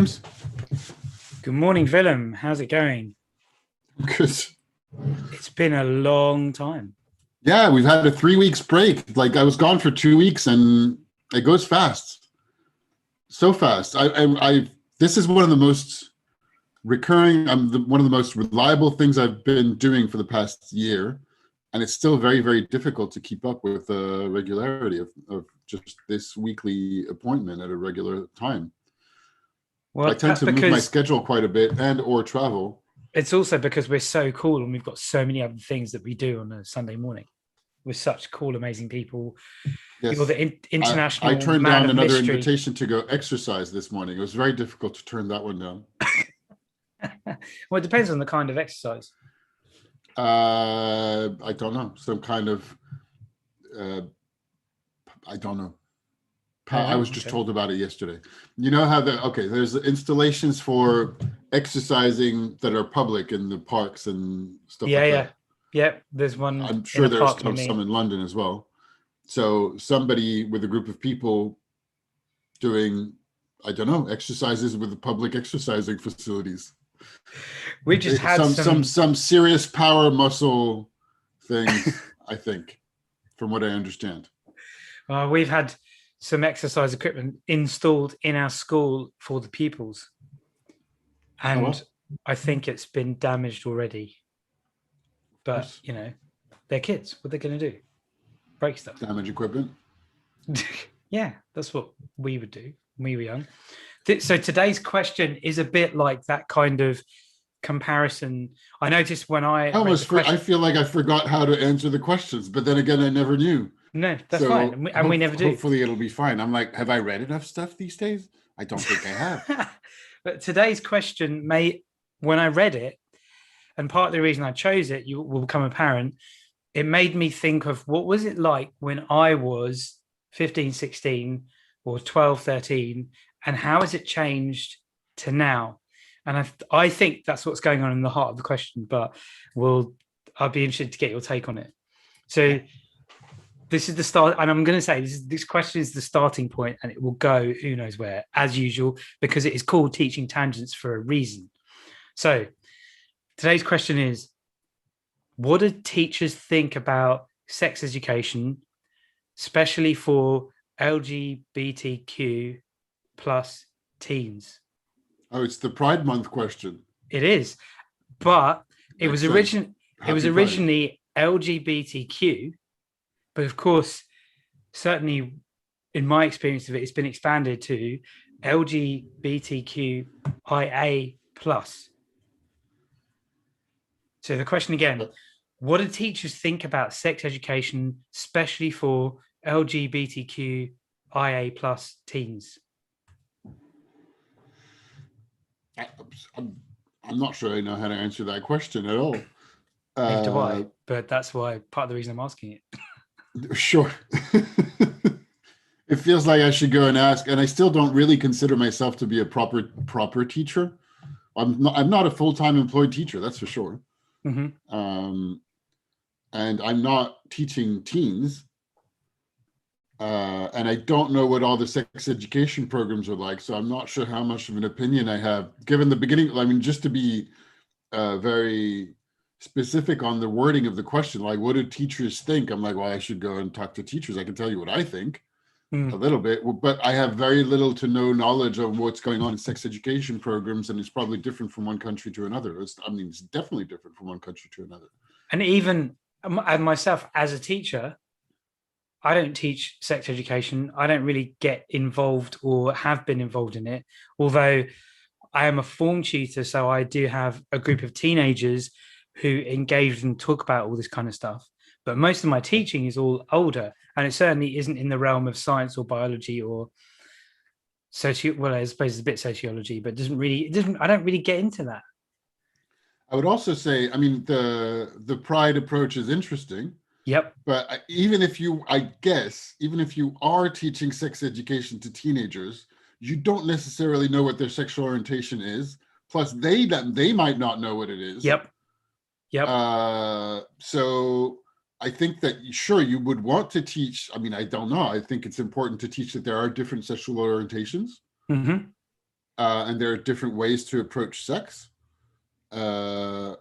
James. Good morning, Willem. How's it going? Good. It's been a long time. Yeah, we've had a 3 weeks break. Like I was gone for 2 weeks, and it goes fast, so fast. This is one of the most recurring. One of the most reliable things I've been doing for the past year, and it's still very, very difficult to keep up with the regularity of just this weekly appointment at a regular time. Well, I tend to move my schedule quite a bit and/or travel. It's also because we're so cool and we've got so many other things that we do on a Sunday morning. We're such cool, amazing people. Yes. You're the international I turned man down of another mystery. invitation to go exercise this morning. It was very difficult to turn that one down. Well, it depends on the kind of exercise. I don't know. Some kind of, I don't know. I was just told about it yesterday. You know how there's installations for exercising that are public in the parks and stuff like that. Yeah. There's one. I'm sure there's some in London as well. So somebody with a group of people doing, I don't know, exercises with the public exercising facilities. We just had some serious power muscle things, I think, from what I understand. We've had some exercise equipment installed in our school for the pupils, and I think it's been damaged already. But you know, they're kids. What are they going to do? Break stuff. Damage equipment. Yeah, that's what we would do when we were young. So today's question is a bit like that kind of comparison. I noticed when I feel like I forgot how to answer the questions, but then again, I never knew. No, that's fine, and we never do. Hopefully, it'll be fine. I'm like, have I read enough stuff these days? I don't think I have. But today's question, when I read it, and part of the reason I chose it, you will become apparent. It made me think of what was it like when I was 15, 16, or 12, 13, and how has it changed to now? And I think that's what's going on in the heart of the question, but I'll be interested to get your take on it. So this is the start, and I'm going to say this question is the starting point, and it will go who knows where, as usual, because it is called Teaching Tangents for a reason. So today's question is, what do teachers think about sex education, especially for LGBTQ plus teens? Oh, it's the Pride Month question. It is, but it was originally LGBTQ, but of course, certainly in my experience of it, it's been expanded to LGBTQIA plus. So the question again, what do teachers think about sex education, especially for LGBTQIA plus teens? I'm not sure I know how to answer that question at all. Neither do I, but that's why part of the reason I'm asking it. Sure. It feels like I should go and ask, and I still don't really consider myself to be a proper teacher. I'm not a full-time employed teacher, that's for sure. Mm-hmm. And I'm not teaching teens. And I don't know what all the sex education programs are like, so I'm not sure how much of an opinion I have. Given the beginning, I mean, just to be very specific on the wording of the question, like, what do teachers think? I'm like, well, I should go and talk to teachers. I can tell you what I think a little bit, but I have very little to no knowledge of what's going on in sex education programs, and it's probably different from one country to another. It's definitely different from one country to another. And even myself as a teacher, I don't teach sex education. I don't really get involved or have been involved in it, although I am a form tutor, so I do have a group of teenagers who engage and talk about all this kind of stuff. But most of my teaching is all older, and it certainly isn't in the realm of science or biology or well, I suppose it's a bit sociology, but I don't really get into that. I would also say, I mean, the pride approach is interesting. Yep. But even if you are teaching sex education to teenagers, you don't necessarily know what their sexual orientation is. Plus, they might not know what it is. Yep. So I think that, sure, you would want to teach. I mean, I don't know. I think it's important to teach that there are different sexual orientations. Mm-hmm. and there are different ways to approach sex, and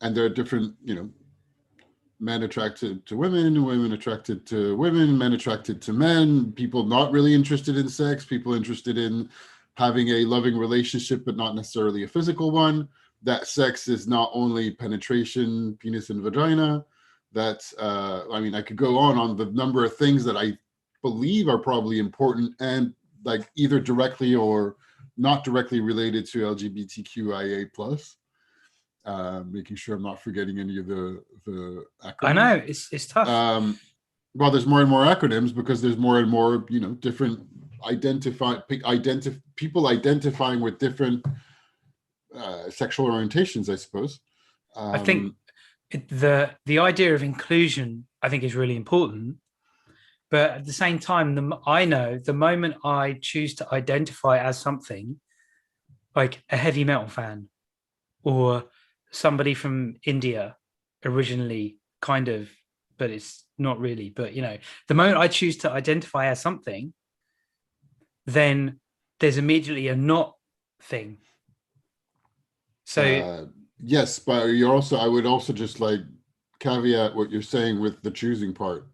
there are different, men attracted to women, women attracted to women, men attracted to men, people not really interested in sex, people interested in having a loving relationship, but not necessarily a physical one. That sex is not only penetration, penis and vagina. That, I could go on the number of things that I believe are probably important and like either directly or not directly related to LGBTQIA plus. Making sure I'm not forgetting any of the acronyms. I know it's tough. Well, there's more and more acronyms because there's more and more, different people identifying with different sexual orientations, I suppose. I think the idea of inclusion, I think, is really important. But at the same time, I know the moment I choose to identify as something like a heavy metal fan or somebody from India originally, kind of, but it's not really. But, the moment I choose to identify as something, then there's immediately a not thing. So yes, but I would also just like caveat what you're saying with the choosing part.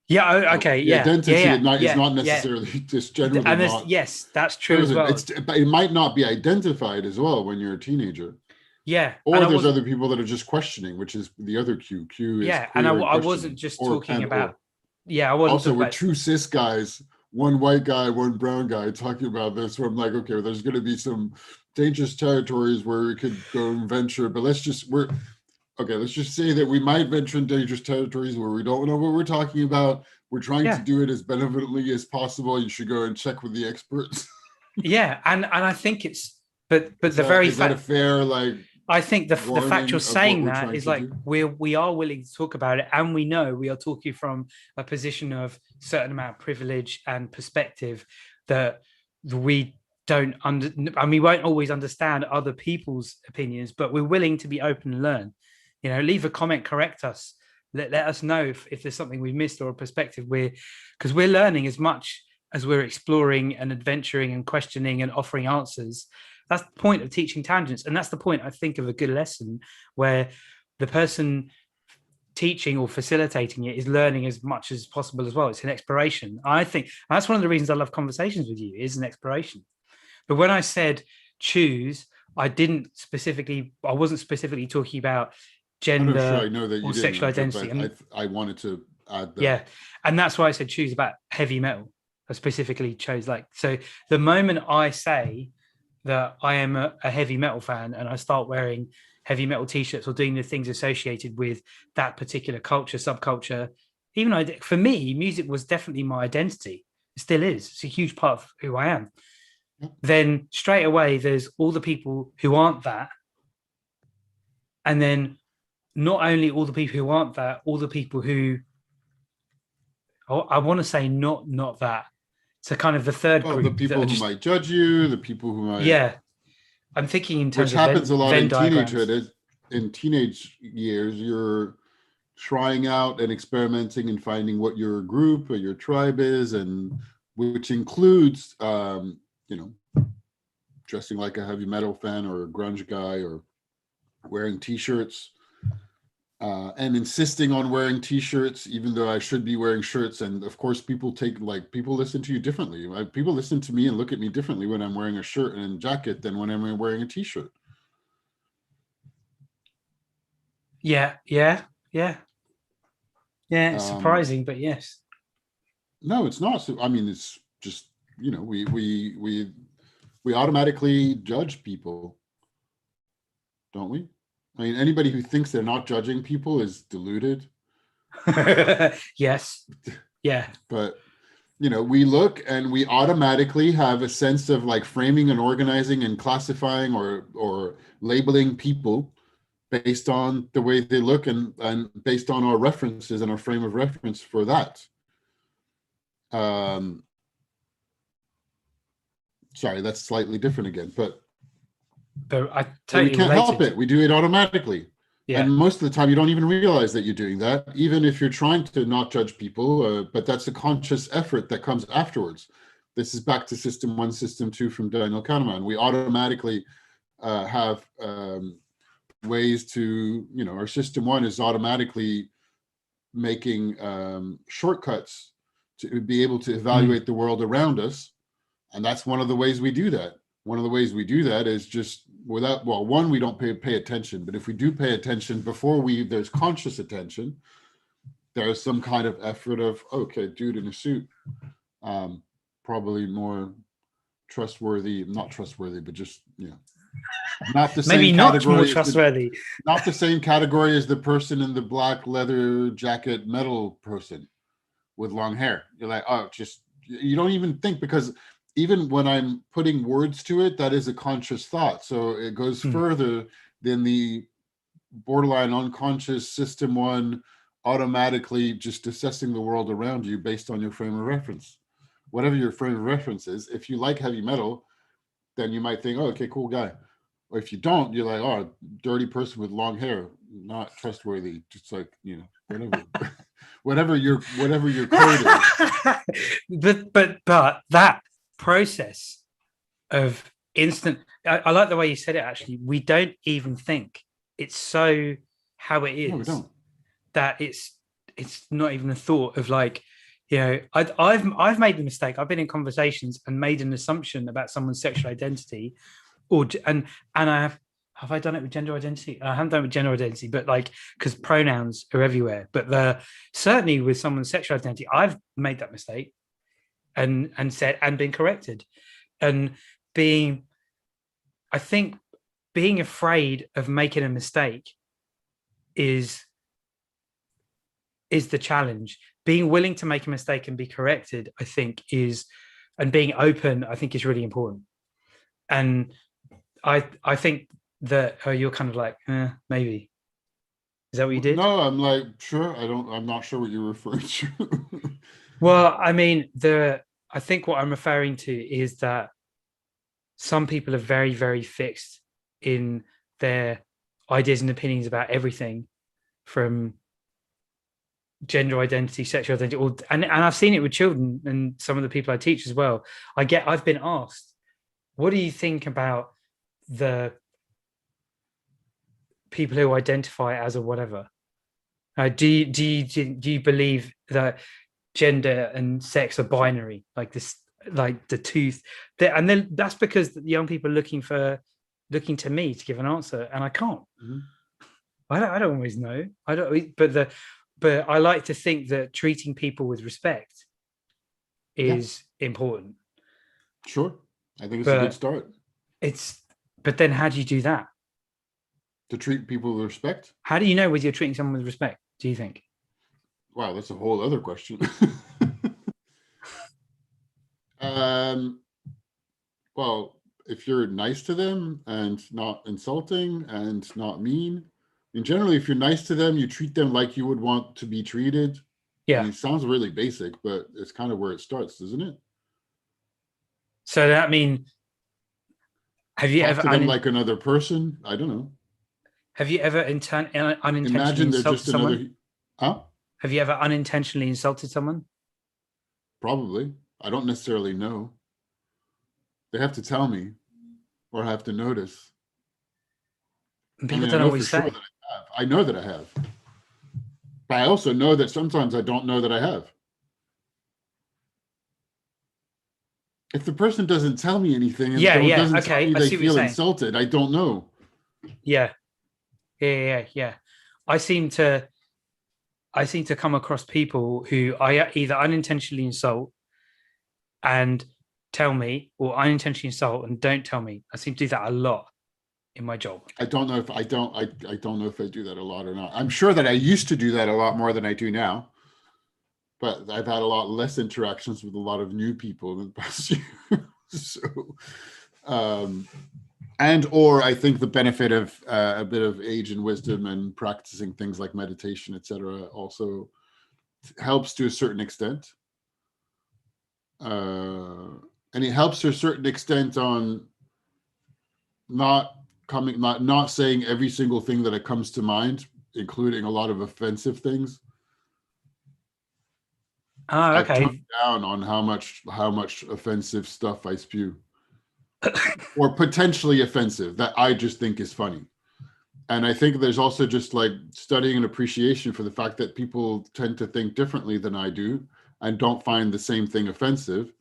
Yeah. Okay. The identity is not necessarily just generally. And yes, that's true as well. It might not be identified as well when you're a teenager. Yeah. Or there's other people that are just questioning, which is the other Q. Q is and I wasn't just talking about. Yeah, I wasn't. Also, we're two cis guys, one white guy, one brown guy, talking about this. Where I'm like, okay, well, there's going to be some dangerous territories where we could go and venture, but let's just say that we might venture in dangerous territories where we don't know what we're talking about. We're trying to do it as benevolently as possible. You should go and check with the experts. Yeah, and I think it's but is the that, very is that a fair like. I think the fact you're saying that is like do? we are willing to talk about it, and we know we are talking from a position of certain amount of privilege and perspective that we don't we won't always understand other people's opinions, but we're willing to be open and learn. Leave a comment, correct us, let us know if there's something we've missed or a perspective because we're learning as much as we're exploring and adventuring and questioning and offering answers. That's the point of teaching tangents. And that's the point, I think, of a good lesson where the person teaching or facilitating it is learning as much as possible as well. It's an exploration. I think that's one of the reasons I love conversations with you, is an exploration. But when I said choose, I wasn't specifically talking about gender I know that you or sexual identity. I wanted to add that. Yeah. And that's why I said choose about heavy metal. I specifically chose so the moment I say that I am a heavy metal fan and I start wearing heavy metal t-shirts or doing the things associated with that particular culture, subculture, even for me, music was definitely my identity. It still is. It's a huge part of who I am. Then straight away, there's all the people who aren't that. And then not only all the people who aren't that, all the people who, I want to say not that. So kind of the third group. The people who might judge you, the people who might. Yeah. I'm thinking in terms of Which happens a lot in teenagehood. In teenage years, you're trying out and experimenting and finding what your group or your tribe is, and which includes, dressing like a heavy metal fan or a grunge guy or wearing t-shirts. And insisting on wearing t-shirts, even though I should be wearing shirts. And of course, people listen to you differently. People listen to me and look at me differently when I'm wearing a shirt and a jacket than when I'm wearing a t-shirt. Yeah. It's surprising, but yes. No, it's not. It's just, we automatically judge people, don't we? Anybody who thinks they're not judging people is deluded. Yes. Yeah. But, we look and we automatically have a sense of like framing and organizing and classifying or labeling people based on the way they look and based on our references and our frame of reference for that. Sorry, that's slightly different again, but I totally we can't help it. We do it automatically. Yeah. And most of the time you don't even realize that you're doing that, even if you're trying to not judge people, but that's a conscious effort that comes afterwards. this is back to system 1, system 2 from Daniel Kahneman. We automatically have ways to, our system 1 is automatically making shortcuts to be able to evaluate the world around us. And that's one of the ways we do that. One of the ways we do that is just without, well, one, we don't pay attention, but if we do pay attention before there's conscious attention, there's some kind of effort of, okay, dude in a suit, probably more trustworthy, not trustworthy, but just, not the same maybe not category more trustworthy. Not the same category as the person in the black leather jacket metal person with long hair. You're like, oh, just, you don't even think, because even when I'm putting words to it, that is a conscious thought. So it goes further than the borderline unconscious system 1 automatically just assessing the world around you based on your frame of reference. Whatever your frame of reference is, if you like heavy metal, then you might think, oh, okay, cool guy. Or if you don't, you're like, oh, dirty person with long hair, not trustworthy. Just like, whatever your code is. But that process of instant, I like the way you said it. Actually, we don't even think. It's so how it is. No, we don't. That it's not even a thought of like, I've made the mistake. I've been in conversations and made an assumption about someone's sexual identity, and have I done it with gender identity? I haven't done it with gender identity, but like, because pronouns are everywhere. But certainly with someone's sexual identity, I've made that mistake and said and been corrected, and I think being afraid of making a mistake is the challenge. Being willing to make a mistake and be corrected, I think, and being open, I think, is really important. And I think that you're kind of like, maybe. Is that what you did? No, I'm like, sure. I'm not sure what you're referring to. Well, I mean, I think what I'm referring to is that some people are very, very fixed in their ideas and opinions about everything, from gender identity, sexual identity, and I've seen it with children and some of the people I teach as well. I've been asked, what do you think about the people who identify as a whatever? Do you believe that gender and sex are binary, like this, like the tooth? And then that's because the young people are looking to me to give an answer, and I can't. Mm-hmm. I don't always know. I don't, but I like to think that treating people with respect is important. Sure, I think it's a good start. But then how do you do that? To treat people with respect? How do you know whether you're treating someone with respect, do you think? Wow, that's a whole other question. Well, if you're nice to them and not insulting and not mean, and generally, if you're nice to them, you treat them like you would want to be treated. Yeah. I mean, it sounds really basic, but it's kind of where it starts, doesn't it? So that mean, have you ever to them like another person? I don't know. Have you ever unintentionally insulted someone? Have you ever unintentionally insulted someone? Probably. I don't necessarily know. They have to tell me, or I have to notice. And people don't always say. Sure I know that I have. But I also know that sometimes I don't know that I have. If the person doesn't tell me anything and doesn't tell me they feel insulted, I don't know. Yeah. I seem to come across people who I either unintentionally insult and tell me, or unintentionally insult and don't tell me. I seem to do that a lot in my job. I don't know if I don't know if I do that a lot or not. I'm sure that I used to do that a lot more than I do now, but I've had a lot less interactions with a lot of new people in the past year. So, or I think the benefit of a bit of age and wisdom and practicing things like meditation, etc., also helps to a certain extent. And it helps to a certain extent on not saying every single thing that comes to mind, including a lot of offensive things. Oh, I've toned okay. down on how much offensive stuff I spew, or potentially offensive that I just think is funny. And I think there's also just like studying and appreciation for the fact that people tend to think differently than I do and don't find the same thing offensive.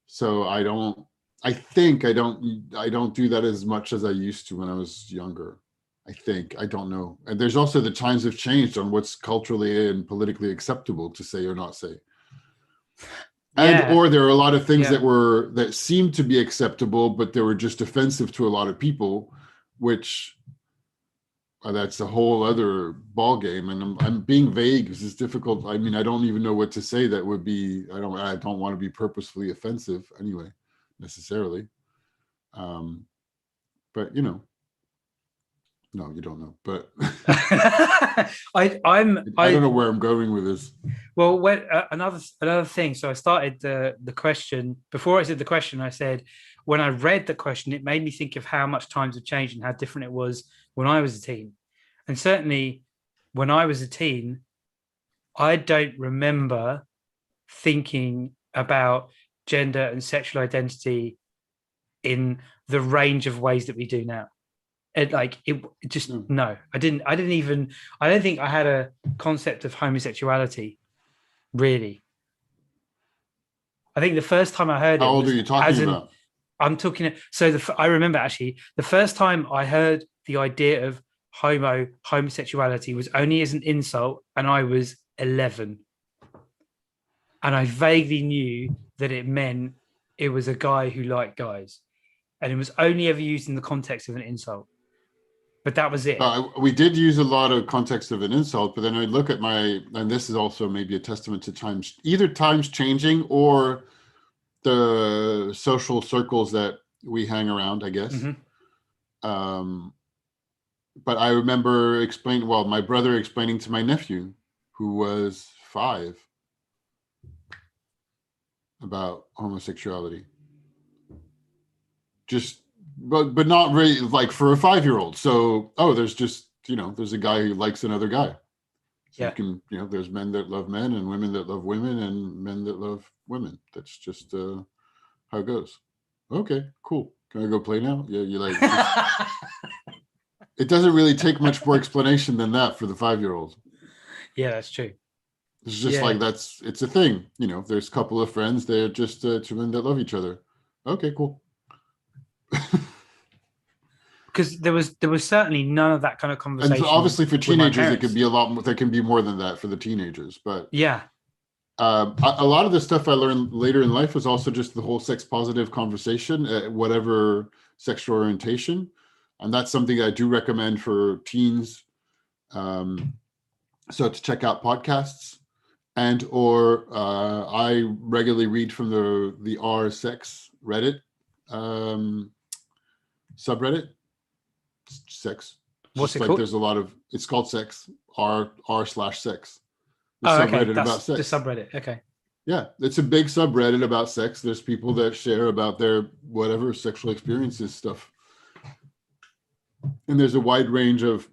So I don't do that as much as I used to when I was younger. I don't know. And there's also the times have changed on what's culturally and politically acceptable to say or not say. And Yeah. or there are a lot of things Yeah. that seemed to be acceptable, but they were just offensive to a lot of people, which that's a whole other ball game. And I'm being vague because it's difficult. I mean, I don't even know what to say that would be. I don't want to be purposefully offensive anyway, necessarily. Um, but no, you don't know. But I don't know where I'm going with this. Well, another thing. So I started the question before I said the question. I said when I read the question, it made me think of how much times have changed and how different it was when I was a teen. And certainly, when I was a teen, I don't remember thinking about gender and sexual identity in the range of ways that we do now. It just no, I don't think I had a concept of homosexuality really. I think the first time I heard How it old are was you talking about? I'm talking. So I remember actually the first time I heard the idea of homosexuality was only as an insult, and I was 11, and I vaguely knew that it meant it was a guy who liked guys, and it was only ever used in the context of an insult. But that was it. We did use a lot of context of an insult, but then I look at and this is also maybe a testament to either times changing or the social circles that we hang around, I guess. Um, but I remember my brother explaining to my nephew, who was 5, about homosexuality. Just, but not really like for a 5-year-old. So, there's a guy who likes another guy. So Yeah. there's men that love men and women that love women and men that love women. That's just how it goes. Okay, cool. Can I go play now? Yeah, you like. It doesn't really take much more explanation than that for the 5-year-old. Yeah, that's true. It's just like it's a thing. There's a couple of friends. They're just two men that love each other. Okay, cool. Because there was certainly none of that kind of conversation. And so obviously for teenagers, it could be a lot more. There can be more than that for the teenagers, but yeah. A lot of the stuff I learned later in life was also just the whole sex positive conversation, whatever sexual orientation. And that's something I do recommend for teens. So to check out podcasts or I regularly read from the r sex Reddit subreddit. Sex. What's Just it like called? there's a lot of, it's called sex, r/sex. The Okay. subreddit about sex. The subreddit. Okay. Yeah, it's a big subreddit about sex. There's people that share about their whatever sexual experiences stuff. And there's a wide range of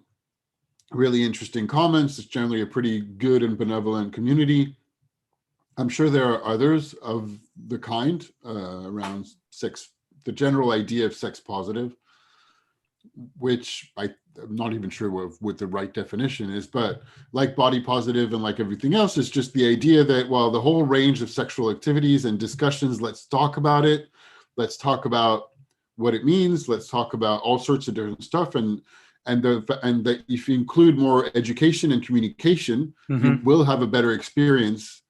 really interesting comments. It's generally a pretty good and benevolent community. I'm sure there are others of the kind around sex, the general idea of sex positive, which I'm not even sure what the right definition is, but like body positive and like everything else, it's just the idea that, well, the whole range of sexual activities and discussions, let's talk about it. Let's talk about what it means. Let's talk about all sorts of different stuff. And that if you include more education and communication, you will have a better experience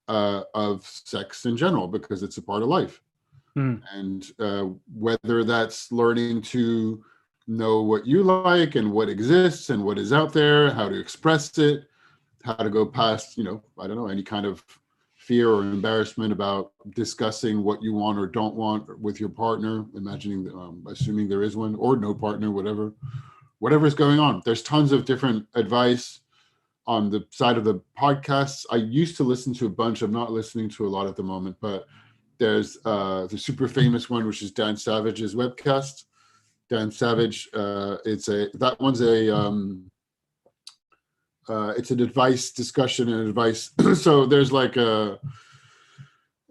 of sex in general, because it's a part of life. And whether that's learning to know what you like and what exists and what is out there, how to express it, how to go past, I don't know, any kind of fear or embarrassment about discussing what you want or don't want with your partner, assuming there is one, or no partner, whatever's going on. There's tons of different advice on the side of the podcasts. I used to listen to a bunch. I'm not listening to a lot at the moment, but there's the super famous one, which is Dan Savage's webcast. Dan Savage, that one's It's an advice discussion and advice. So there's like a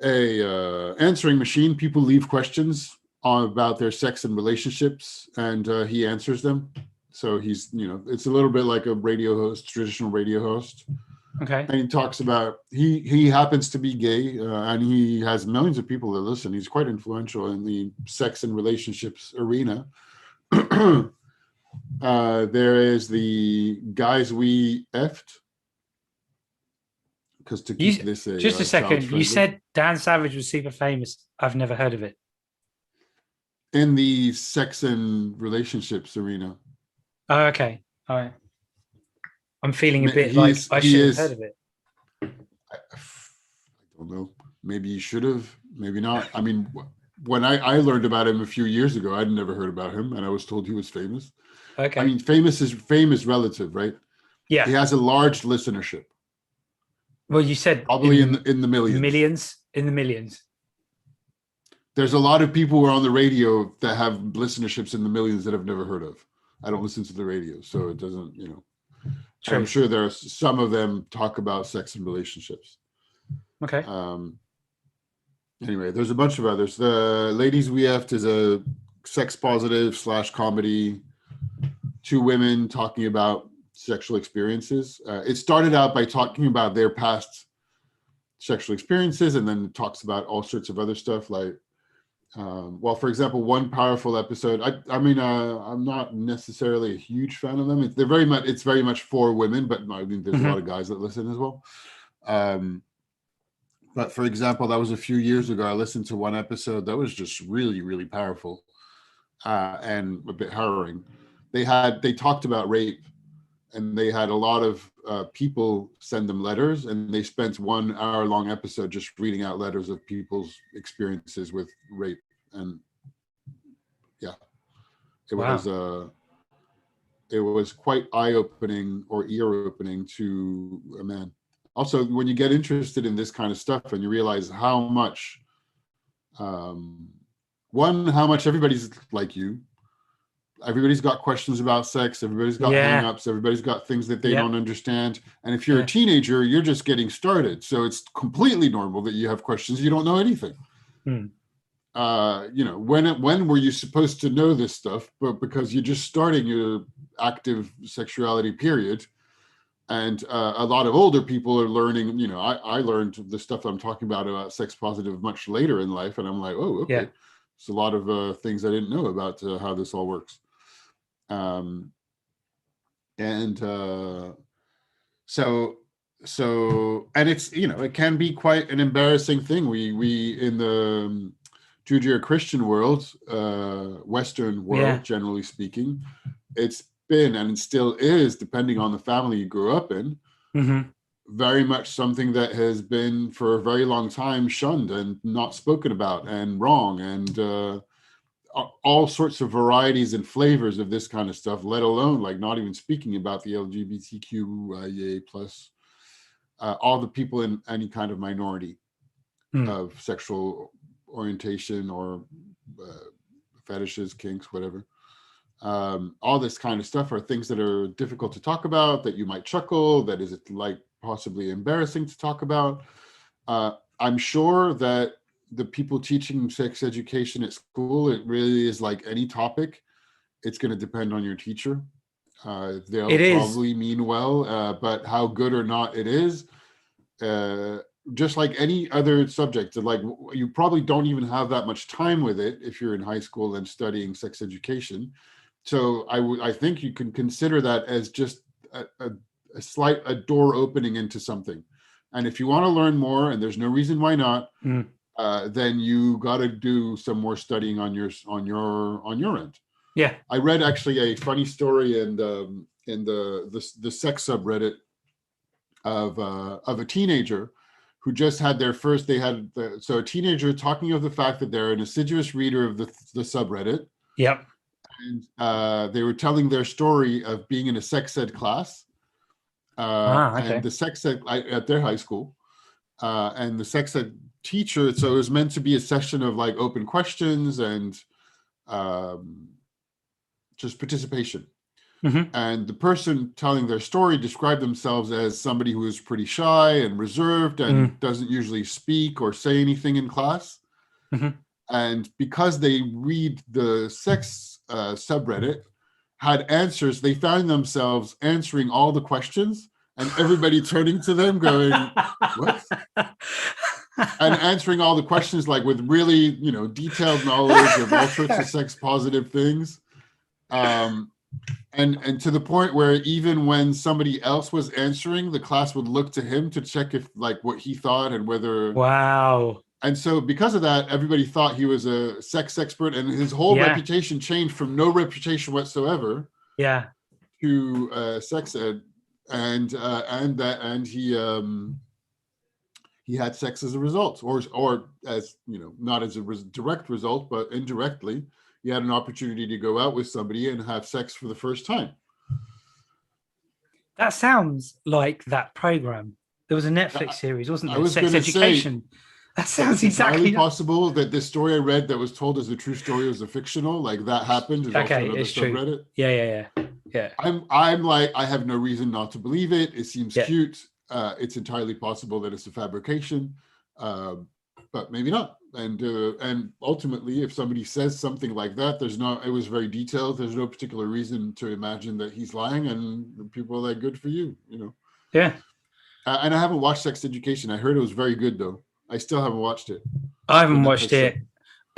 answering machine. People leave questions about their sex and relationships, and he answers them. So he's, it's a little bit like a radio host, traditional radio host. Okay. And he talks about, he happens to be gay, and he has millions of people that listen. He's quite influential in the sex and relationships arena. There is the Guys We Effed, because to keep this just a second, you said Dan Savage was super famous. I've never heard of it. In the sex and relationships arena. Oh, okay. All right. I'm feeling a bit like I should have heard of it. I don't know. Maybe you should have, maybe not. I mean, when I learned about him a few years ago, I'd never heard about him, and I was told he was famous. Okay. I mean, famous relative, right? Yeah. He has a large listenership. Well, you said probably in the millions. In the millions. There's a lot of people who are on the radio that have listenerships in the millions that I've never heard of. I don't listen to the radio, so it doesn't, True. I'm sure there are some of them talk about sex and relationships. Okay. Anyway, there's a bunch of others. The Ladies We Effed is a sex positive / comedy. Two women talking about sexual experiences. It started out by talking about their past sexual experiences, and then it talks about all sorts of other stuff like, for example, one powerful episode. I'm not necessarily a huge fan of them. It's very much for women, but I mean, there's a lot of guys that listen as well. But for example, that was a few years ago. I listened to one episode that was just really, really powerful and a bit harrowing. They talked about rape, and they had a lot of people send them letters, and they spent 1 hour long episode just reading out letters of people's experiences with rape. And yeah, it was quite eye-opening or ear-opening to a man. Also, when you get interested in this kind of stuff and you realize how much everybody's like you. Everybody's got questions about sex. Everybody's got hang-ups. Everybody's got things that they don't understand. And if you're a teenager, you're just getting started. So it's completely normal that you have questions. You don't know anything. When were you supposed to know this stuff? But because you're just starting your active sexuality period. And a lot of older people are learning, I learned the stuff I'm talking about sex positive much later in life. And I'm like, oh, okay. Yeah. It's a lot of things I didn't know about how this all works. So and it's, it can be quite an embarrassing thing. We in the Judeo-Christian world, Western world, generally speaking, it's been and it still is, depending on the family you grew up in, very much something that has been for a very long time shunned and not spoken about and wrong, and all sorts of varieties and flavors of this kind of stuff, let alone like not even speaking about the LGBTQIA plus, all the people in any kind of minority of sexual orientation or fetishes, kinks, whatever. All this kind of stuff are things that are difficult to talk about, that you might chuckle, that is like possibly embarrassing to talk about. I'm sure that the people teaching sex education at school, it really is like any topic. It's going to depend on your teacher. They'll probably mean well, but how good or not it is, just like any other subject, like you probably don't even have that much time with it if you're in high school and studying sex education. So I think you can consider that as just a door opening into something. And if you want to learn more, and there's no reason why not, then you got to do some more studying on your end. Yeah, I read actually a funny story in the sex subreddit of a teenager who just had their first. So a teenager talking of the fact that they're an assiduous reader of the subreddit. Yep. And they were telling their story of being in a sex ed class, and the sex ed at their high school, and the sex ed teacher. So it was meant to be a session of like open questions and just participation. Mhm. And the person telling their story described themselves as somebody who is pretty shy and reserved and Mm. doesn't usually speak or say anything in class. Mhm. And because they read the sex subreddit, had answers, they found themselves answering all the questions and everybody turning to them going, what? And answering all the questions like with really, detailed knowledge of all sorts of sex positive things. And to the point where even when somebody else was answering, the class would look to him to check if like what he thought and whether. Wow. And so because of that, everybody thought he was a sex expert, and his whole Yeah. reputation changed from no reputation whatsoever Yeah. to sex ed, and he had sex as a result, or as not as a direct result, but indirectly, he had an opportunity to go out with somebody and have sex for the first time. That sounds like that program. There was a Netflix series, wasn't I there? was Sex going to say Education. That sounds it's entirely exactly that. possible that this story I read that was told as a true story was a fictional, like that happened, is also Okay, another it's true. subreddit. Yeah. I'm like, I have no reason not to believe it. It seems Yeah. cute. It's entirely possible that it's a fabrication, but maybe not. And ultimately, if somebody says something like that, it was very detailed. There's no particular reason to imagine that he's lying, and people are like, good for you, Yeah. And I haven't watched Sex Education. I heard it was very good though. I still haven't watched it. I The haven't watched Netflix show. it.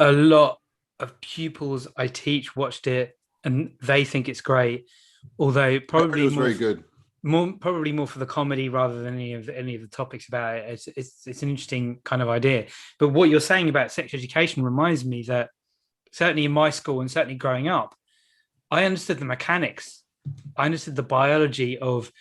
A lot of pupils I teach watched it and they think it's great. Although I heard probably it was very good. probably more for the comedy rather than any of the topics about it. It's an interesting kind of idea. But what you're saying about sex education reminds me that certainly in my school and certainly growing up, I understood the mechanics. I understood the biology of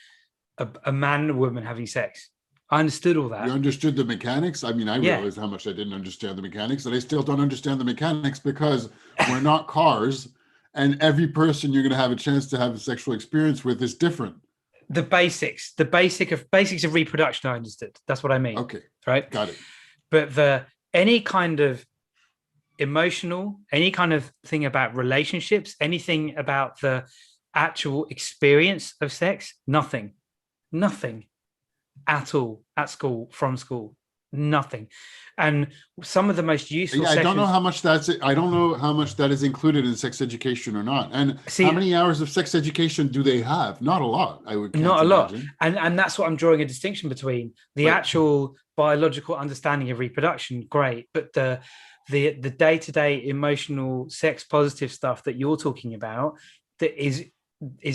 a man and a woman having sex. I understood all You that. understood the mechanics. I mean, I Yeah. realized how much I didn't understand the mechanics, and I still don't understand the mechanics because we're not cars, and every person you're going to have a chance to have a sexual experience with is different. The basics of reproduction I understood. That's what I mean. Okay. Right. Got it. But any kind of emotional, any kind of thing about relationships, anything about the actual experience of sex, nothing at all at school, from school, nothing. And some of the most useful Yeah, I don't know sessions. how much I don't know how much that is included in sex education or not. And how See, many hours of sex education do they have? Not a lot, I would can't not a lot. imagine. And that's what I'm drawing a distinction between the But actual biological understanding of reproduction, great, but the day-to-day emotional sex positive stuff that you're talking about that is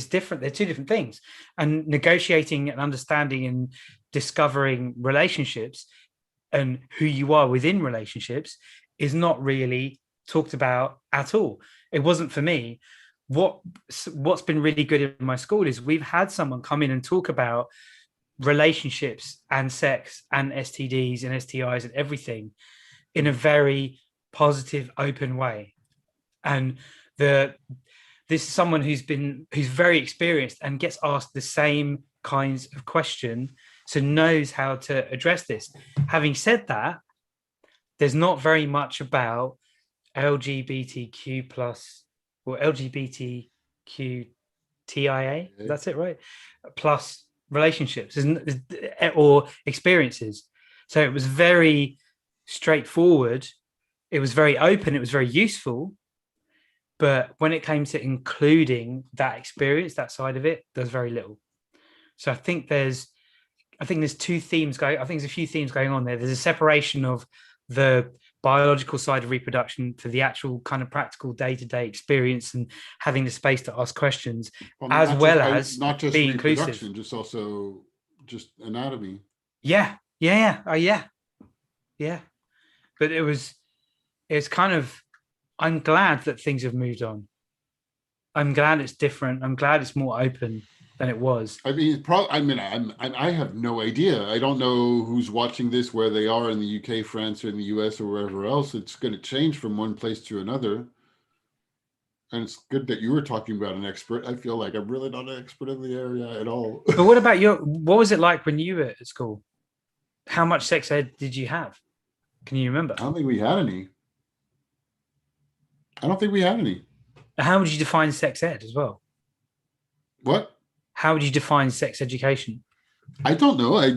different. They're two different things. And negotiating and understanding and discovering relationships and who you are within relationships is not really talked about at all. It wasn't for me. What's been really good in my school is we've had someone come in and talk about relationships and sex and STDs and STIs and everything in a very positive, open way. And this is someone who's very experienced and gets asked the same kinds of question, so knows how to address this. Having said that, there's not very much about LGBTQ plus or LGBTQTIA. That's it, right? Plus relationships or experiences. So it was very straightforward. It was very open. It was very useful. But when it came to including that experience, that side of it, there's very little. So I think there's two themes going. I think there's a few themes going on there. There's a separation of the biological side of reproduction to the actual kind of practical day-to-day experience and having the space to ask questions, as well as not just be reproduction, inclusive. just also just anatomy. Yeah. But it's kind of, I'm glad that things have moved on. I'm glad it's different. I'm glad it's more open than it was. I mean, I have no idea. I don't know who's watching this, where they are in the UK, France, or in the US, or wherever else. It's going to change from one place to another. And it's good that you were talking about an expert. I feel like I'm really not an expert in the area at all. But what was it like when you were at school? How much sex ed did you have? Can you remember? I don't think we had any. I don't think we had any. How would you define sex ed as well? What? How would you define sex education? I don't know. I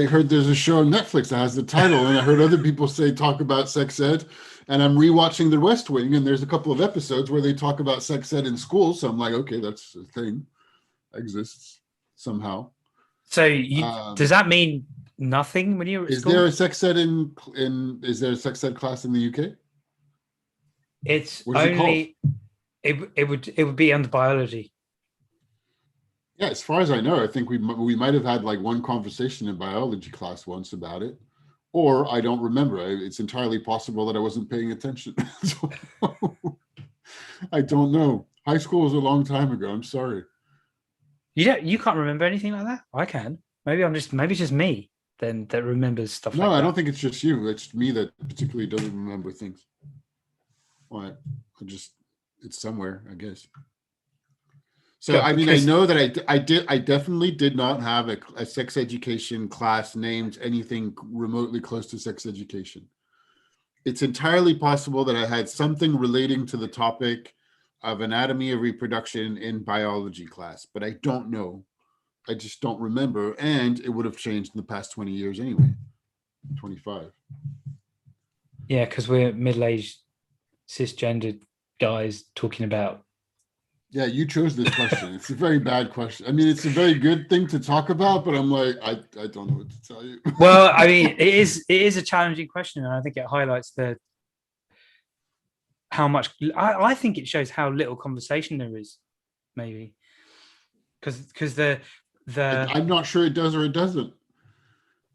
heard there's a show on Netflix that has the title, and I heard other people talk about sex ed, and I'm rewatching The West Wing, and there's a couple of episodes where they talk about sex ed in school. So I'm like, okay, that's a thing, exists somehow. So does that mean nothing when you're at Is school? there a sex ed is there a sex ed class in the UK? It's What is it called? only it would be under biology. Yeah, as far as I know, I think we might have had like one conversation in biology class once about it, or I don't remember. It's entirely possible that I wasn't paying attention. So, I don't know. High school was a long time ago. I'm sorry. You can't remember anything like that? I can. Maybe it's just me then that remembers stuff No, like I that. don't think it's just you. It's me that particularly doesn't remember things. Why? It's somewhere, I guess. So, Yeah, I mean, I because know that I definitely did not have a sex education class named anything remotely close to sex education. It's entirely possible that I had something relating to the topic of anatomy of reproduction in biology class, but I don't know. I just don't remember. And it would have changed in the past 20 years anyway, 25. yeah, because we're middle-aged cisgendered guys talking about. Yeah, you chose this question. It's a very bad question. I mean, it's a very good thing to talk about, but I'm like, I don't know what to tell you. Well, I mean, it is a challenging question, and I think it highlights the how much. I think it shows how little conversation there is, maybe because the I'm not sure it does or it doesn't.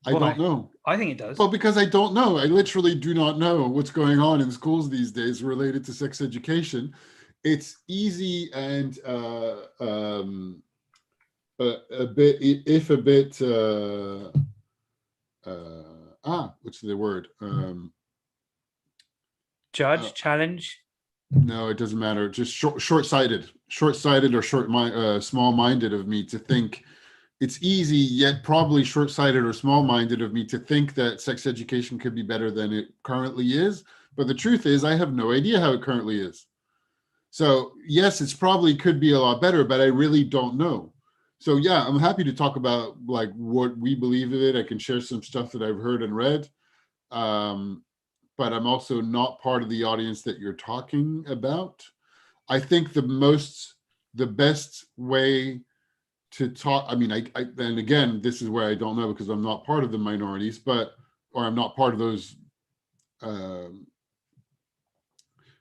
I don't why know. I think it does. Well, because I don't know. I literally do not know what's going on in schools these days related to sex education. It's easy and a bit, if a bit, what's the word? Judge, challenge. No, it doesn't matter. Just short-sighted or small-minded of me to think it's easy, yet probably short-sighted or small-minded of me to think that sex education could be better than it currently is. But the truth is, I have no idea how it currently is. So yes, it's probably could be a lot better, but I really don't know. So yeah, I'm happy to talk about like what we believe of it. I can share some stuff that I've heard and read. But I'm also not part of the audience that you're talking about. I think the best way to talk, I mean, and again, this is where I don't know because I'm not part of the minorities, or I'm not part of those,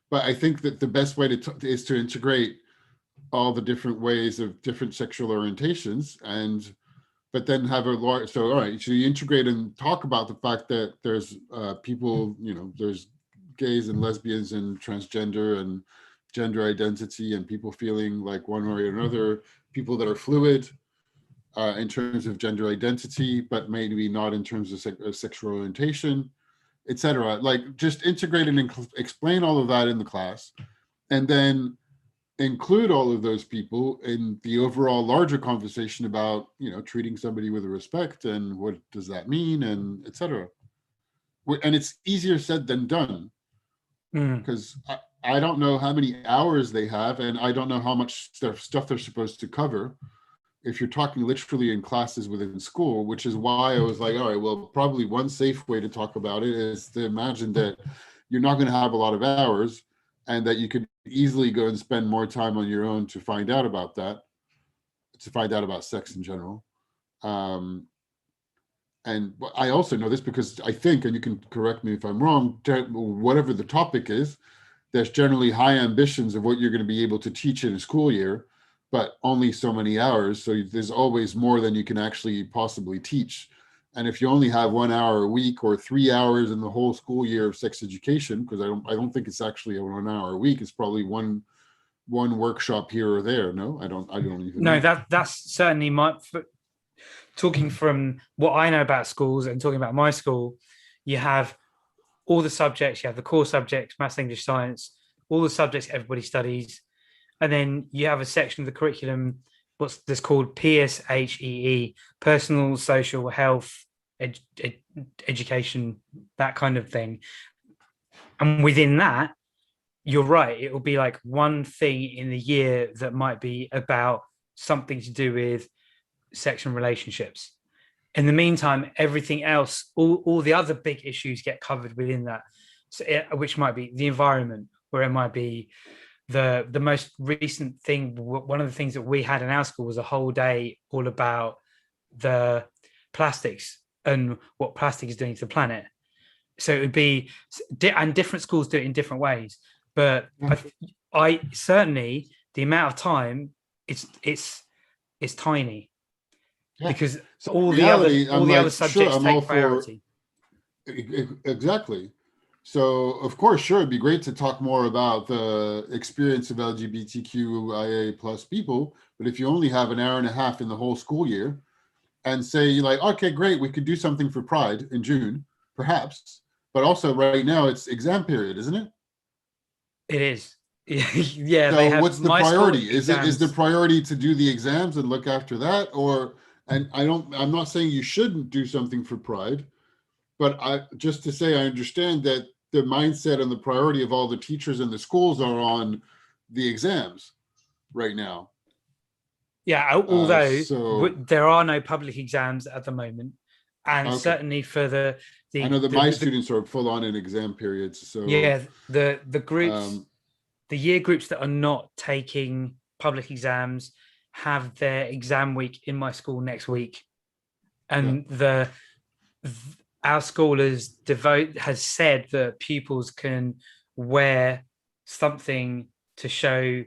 but I think that the best way is to integrate all the different ways of different sexual orientations but then have a large, so all right, so you integrate and talk about the fact that there's people, there's gays and lesbians and transgender and gender identity and people feeling like one way or another, people that are fluid in terms of gender identity, but maybe not in terms of sexual orientation, etc. Like just integrate and explain all of that in the class, and then include all of those people in the overall larger conversation about treating somebody with respect and what does that mean and etc. And it's easier said than done because I don't know how many hours they have and I don't know how much stuff they're supposed to cover if you're talking literally in classes within school, which is why I was like, all right, well, probably one safe way to talk about it is to imagine that you're not going to have a lot of hours and that you could easily go and spend more time on your own to find out about sex in general. And I also know this because I think, and you can correct me if I'm wrong, whatever the topic is, there's generally high ambitions of what you're going to be able to teach in a school year, but only so many hours. So there's always more than you can actually possibly teach. And if you only have 1 hour a week or 3 hours in the whole school year of sex education, because I don't think it's actually a 1 hour a week, it's probably one workshop here or there. No, I don't even No, know. that's certainly talking from what I know about schools and talking about my school. You have all the subjects, you have the core subjects, maths, English, science, all the subjects everybody studies. And then you have a section of the curriculum, what's this called PSHEE, personal, social, health, education, that kind of thing. And within that, you're right, it will be like one thing in the year that might be about something to do with sex and relationships. In the meantime, everything else, all the other big issues get covered within that, so which might be the environment, or it might be the most recent thing. One of the things that we had in our school was a whole day all about the plastics and what plastic is doing to the planet. So it would be, and different schools do it in different ways. But I certainly, the amount of time, it's tiny. Yeah. Because So all reality, the other subjects I'm take all priority. Exactly. So of course, sure, it'd be great to talk more about the experience of LGBTQIA plus people, but if you only have an hour and a half in the whole school year, and say like, okay, great, we could do something for Pride in June, perhaps, but also right now it's exam period, isn't it? It is. Yeah, they So have what's the my school priority? Is the exams. priority to do the exams and look after that, or and I'm not saying you shouldn't do something for Pride, but I just to say I understand that the mindset and the priority of all the teachers in the schools are on the exams right now. Yeah, although So there are no public exams at the moment, and okay, certainly for I know that my the students are full on in exam periods. So yeah, the groups, um, the year groups that are not taking public exams have their exam week in my school next week, yeah, and our school has said that pupils can wear something to show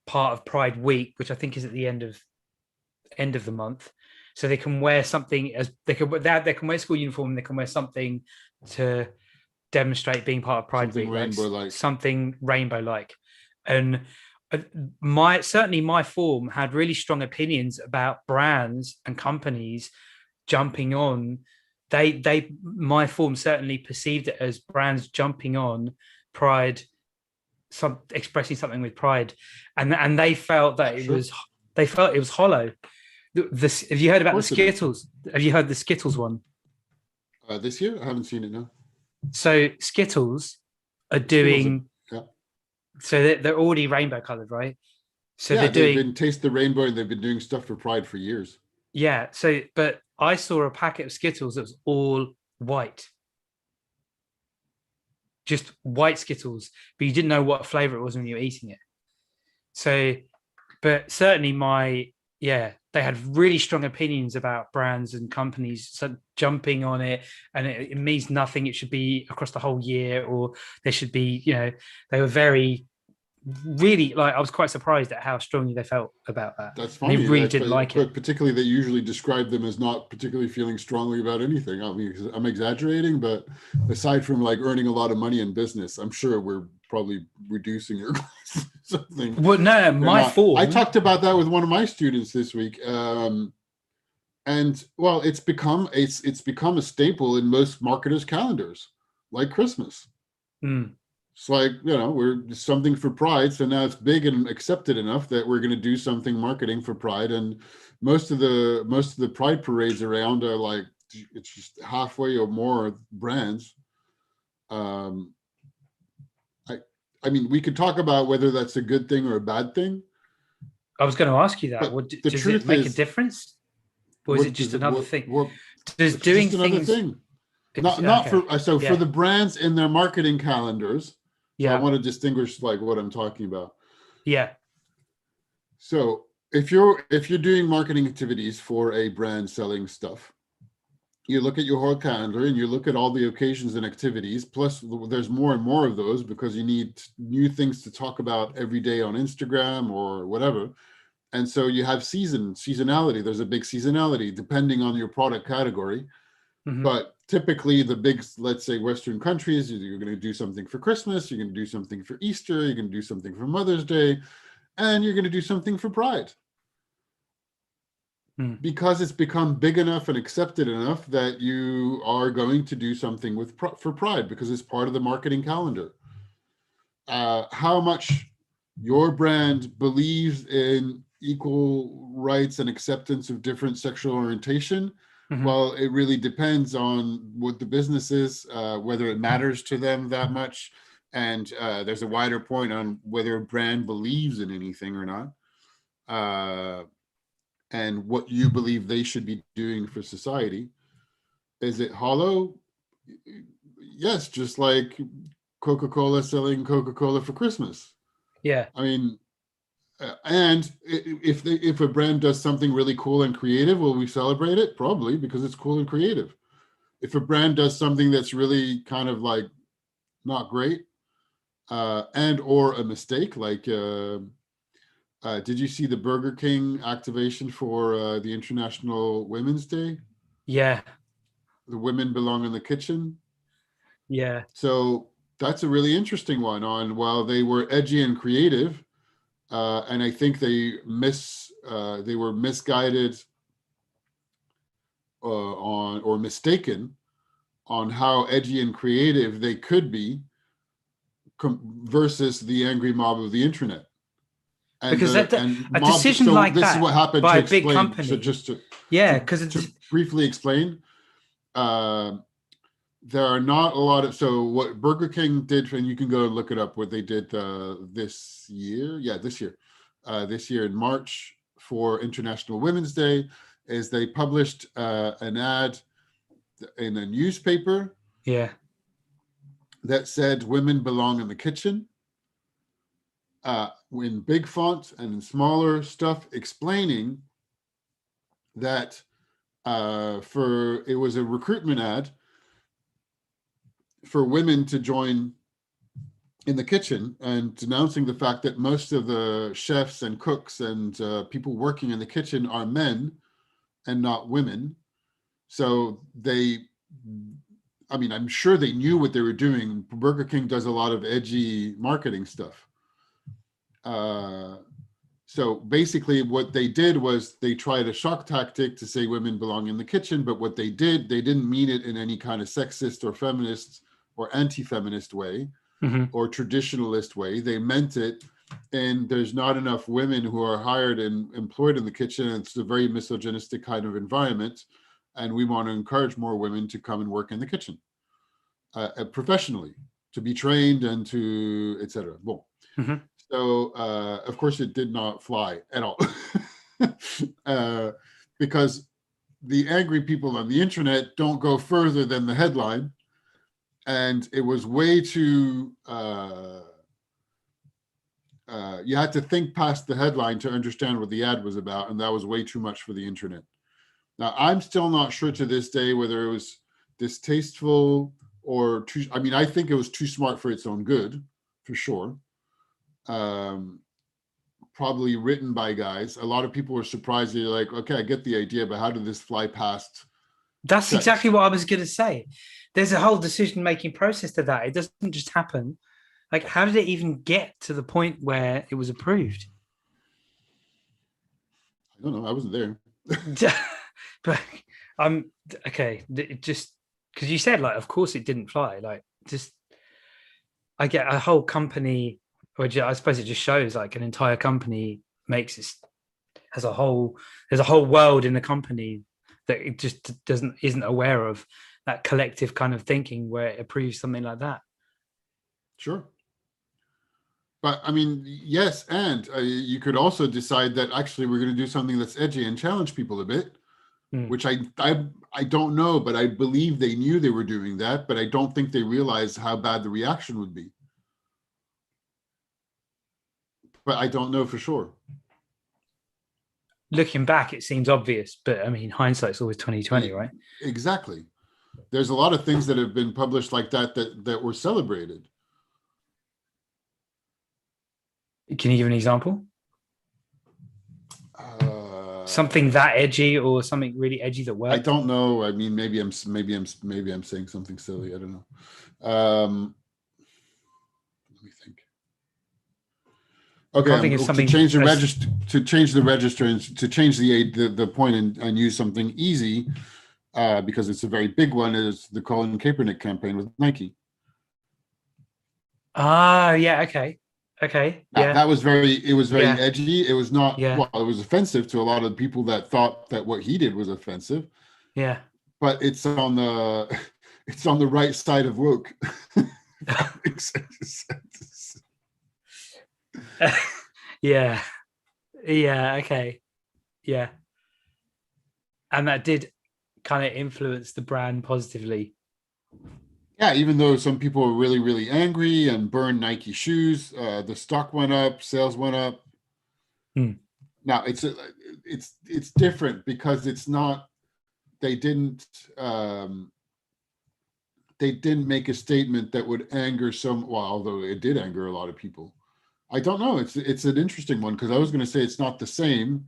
part of Pride Week, which I think is at the end of the month. So they can wear something, as they can wear school uniform, and they can wear something to demonstrate being part of Pride something Week, like rainbow like. something rainbow like. And certainly my form had really strong opinions about brands and companies jumping on. My form certainly perceived it as brands jumping on Pride, expressing something with Pride, and they felt that Sure. they felt it was hollow. Have you heard Of about the course it is. Skittles? Have you heard the Skittles one? This year, I haven't seen it now. So Skittles are Skittles, doing, yeah, so they're already rainbow colored, right? So yeah, they're they've doing, been Taste the Rainbow and they've been doing stuff for Pride for years. yeah. So, but I saw a packet of Skittles that was all white, just white Skittles, but you didn't know what flavor it was when you were eating it. So, but certainly they had really strong opinions about brands and companies jumping on it, and it means nothing. It should be across the whole year, or there should be, they were very, really, like, I was quite surprised at how strongly they felt about that. That's And they funny, really didn't like it. but particularly they usually describe them as not particularly feeling strongly about anything. I mean, I'm exaggerating, but aside from like earning a lot of money in business, I'm sure we're probably reducing your class something. Well, no, They're my not. I form. talked about that with one of my students this week. And well, it's become a staple in most marketers' calendars, like Christmas. It's like, we're something for Pride, so now it's big and accepted enough that we're going to do something marketing for Pride. And most of the Pride parades around are like, it's just halfway or more brands. Um, I mean, we could talk about whether that's a good thing or a bad thing. I was going to ask you that. But the Does it truth make a is, difference, or is it just another thing? Does it's doing just another things thing. Not okay. for so Yeah. for the brands in their marketing calendars. So I Yeah. want to distinguish like what I'm talking about. Yeah. So if you're doing marketing activities for a brand selling stuff, you look at your whole calendar and you look at all the occasions and activities. Plus, there's more and more of those because you need new things to talk about every day on Instagram or whatever. And so you have seasonality. There's a big seasonality depending on your product category. Mm-hmm. But typically the big, let's say Western countries, you're going to do something for Christmas, you're going to do something for Easter, you're going to do something for Mother's Day, and you're going to do something for Pride. Because it's become big enough and accepted enough that you are going to do something for Pride because it's part of the marketing calendar. How much your brand believes in equal rights and acceptance of different sexual orientation, well, it really depends on what the business is, whether it matters to them that much. And there's a wider point on whether a brand believes in anything or not. and what you believe they should be doing for society. Is it hollow? Yes, just like Coca-Cola selling Coca-Cola for Christmas. Yeah. I mean, and if a brand does something really cool and creative, will we celebrate it? Probably, because it's cool and creative. If a brand does something that's really kind of like not great, and or a mistake, like did you see the Burger King activation for the International Women's Day? Yeah. The women belong in the kitchen. Yeah. So that's a really interesting one. On while they were edgy and creative, and I think they were misguided on or mistaken on how edgy and creative they could be versus the angry mob of the internet. And Because the that and a mob. decision So like this is that what happened, by to a big explain. So company, just yeah, because to briefly explain, uh, there are not a lot of, so what Burger King did, and you can go and look it up, what they did this year. Yeah, this year in March for International Women's Day, is they published an ad in a newspaper yeah, that said women belong in the kitchen, in big font and in smaller stuff, explaining that it was a recruitment ad for women to join in the kitchen, and denouncing the fact that most of the chefs and cooks and people working in the kitchen are men and not women. So I'm sure they knew what they were doing. Burger King does a lot of edgy marketing stuff. So basically what they did was they tried a shock tactic to say women belong in the kitchen, but what they didn't mean it in any kind of sexist or feminist or anti-feminist way or traditionalist way. They meant it, and there's not enough women who are hired and employed in the kitchen. And it's a very misogynistic kind of environment, and we want to encourage more women to come and work in the kitchen professionally, to be trained and to etc. Well, so of course it did not fly at all, because the angry people on the internet don't go further than the headline, and it was way too. You had to think past the headline to understand what the ad was about, and that was way too much for the internet. Now, I'm still not sure to this day whether it was distasteful or too. I mean, I think it was too smart for its own good, for sure. Probably written by guys. A lot of people were surprised. They're like, okay, I get the idea, but how did this fly past? That's exactly what I was going to say. There's a whole decision-making process to that. It doesn't just happen. Like, how did it even get to the point where it was approved? I don't know. I wasn't there. But I'm okay. Just because you said, like, of course it didn't fly. Like, just I get a whole company, which I suppose it just shows like an entire company makes it has a whole. There's a whole world in the company that it just isn't aware of that collective kind of thinking where it approves something like that. Sure. But I mean, yes, and you could also decide that actually we're going to do something that's edgy and challenge people a bit, which I don't know, but I believe they knew they were doing that, but I don't think they realized how bad the reaction would be. But I don't know for sure. Looking back, it seems obvious, but I mean, hindsight's always 2020, right? Exactly. There's a lot of things that have been published like that were celebrated. Can you give an example? Something that edgy or something really edgy that worked? I don't know. I mean, maybe I'm saying something silly. I don't know. Let me think. Okay, to change the register, and to change the point and use something easy, because it's a very big one, is the Colin Kaepernick campaign with Nike. Yeah, okay. Yeah. That was very edgy. It was not, yeah. Well, it was offensive to a lot of people that thought that what he did was offensive. Yeah. But it's on the right side of woke. That makes sense. Yeah. Yeah. Okay. Yeah. And that did kind of influence the brand positively. Yeah, even though some people were really, really angry and burned Nike shoes, the stock went up, sales went up. Hmm. Now it's different because it's not they didn't um, they didn't make a statement that would anger some. Well, although it did anger a lot of people. I don't know. It's an interesting one because I was going to say it's not the same,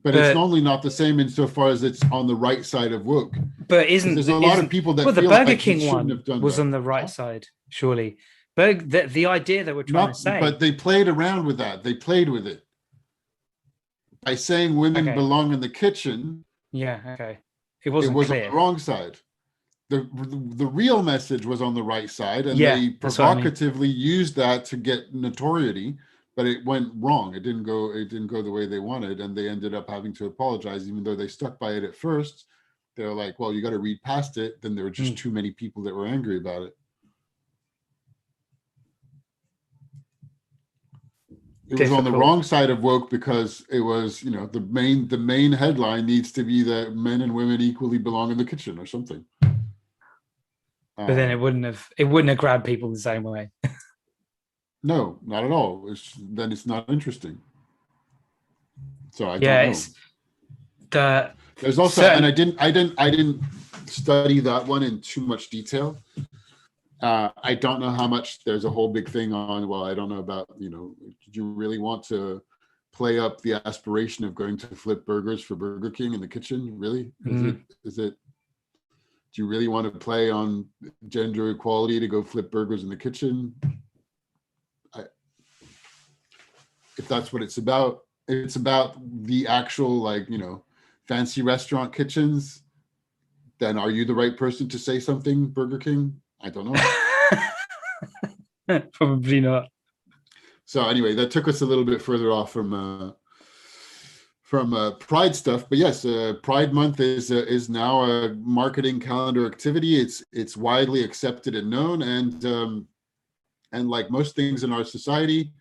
but it's But only not the same insofar as it's on the right side of woke. but Because isn't there's a lot of isn't people that well, the feel Burger like he King shouldn't one have done was that. on the right Huh? side, surely. But the idea that we're trying to Not, say, but they played around with that. They played with it by saying women okay, belong in the kitchen. yeah, okay, it It wasn't was on the clear. wrong side. The real message was on the right side, and Yeah, they that's what I mean. provocatively used that to get notoriety, but it went wrong. It didn't go the way they wanted, and they ended up having to apologize, even though they stuck by it at first. They're like, well, you got to read past it. Then there were just Hmm. too many people that were angry about it. It was on the Difficult. wrong side of woke because it was, the main headline needs to be that men and women equally belong in the kitchen or something. But then Um, it wouldn't have grabbed people the same way. no, not at all. Then it's not interesting. So I don't Yeah, know. it's the There's also, and certain. I didn't study that one in too much detail. I don't know how much there's a whole big thing on. Well, I don't know about, did you really want to play up the aspiration of going to flip burgers for Burger King in the kitchen? Really? Is it, do you really want to play on gender equality to go flip burgers in the kitchen? If that's what it's about the actual, fancy restaurant kitchens, then are you the right person to say something, Burger King? I don't know. Probably not. So anyway, that took us a little bit further off from Pride stuff, but yes, Pride Month is now a marketing calendar activity. It's widely accepted and known, and like most things in our society,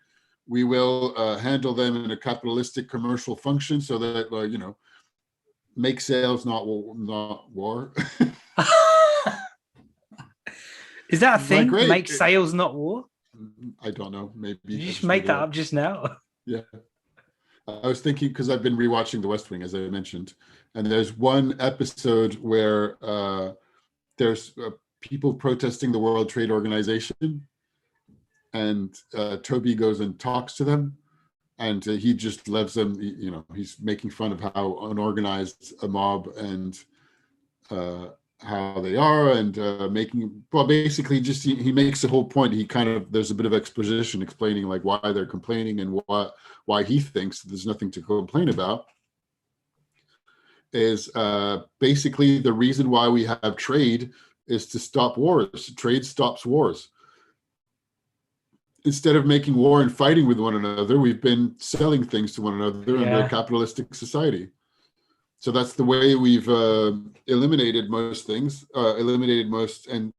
we will handle them in a capitalistic commercial function so that make sales, not war. Is that a Like thing? great. Make sales, not war? I don't know. Did Maybe you I just just make made it that up. up just now? Yeah. I was thinking because I've been rewatching The West Wing, as I mentioned, and there's one episode where there's people protesting the World Trade Organization, and Toby goes and talks to them, and he just lets them. He's making fun of how unorganized a mob and uh, how they are, and basically just he makes the whole point. He kind of there's a bit of exposition explaining like why they're complaining and why he thinks there's nothing to complain about is basically the reason why we have trade is to stop wars. Trade stops wars. Instead of making war and fighting with one another, we've been selling things to one another under a Yeah. capitalistic society. So that's the way we've eliminated most things, eliminated most, and